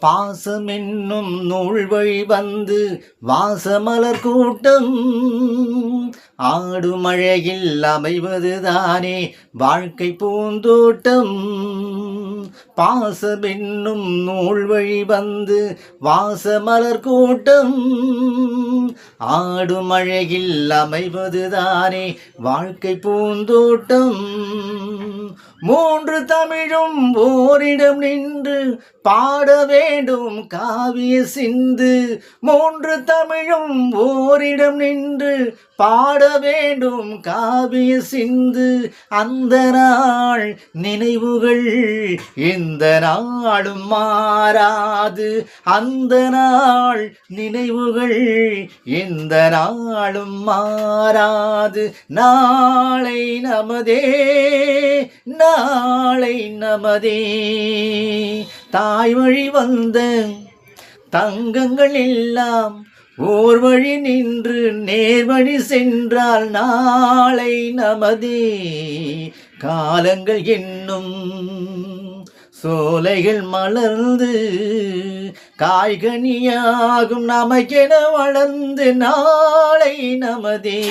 பாசமென்னும் நூல் வழி வந்து வாசமலர் கூட்டம் ஆடுமழையில் அமைவதுதானே வாழ்க்கை பூந்தோட்டம். பாசமென்னும் நூல் வழி வந்து வாசமலர் கூட்டம் ஆடுமழையில் அமைவதுதானே வாழ்க்கை பூந்தோட்டம். மூன்று தமிழும் ஓரிடம் நின்று பாட வேண்டும் காவிய சிந்து. மூன்று தமிழும் ஓரிடம் நின்று பாட வேண்டும் காவிய சிந்து. அந்த நாள் நினைவுகள் எந்த நாளும் மாறாது. அந்த நாள் நினைவுகள் எந்த நாளும் மாறாது. நாளை நமதே, நாளை நமதே. தாய் வழி வந்த தங்கங்கள் எல்லாம் ஓர் வழி நின்று நேர்வழி சென்றால் நாளை நமதே. காலங்கள் என்னும் சோலைகள் மலர்ந்து காய்கனியாகும் நமக்கென வளர்ந்து நாளை நமதே.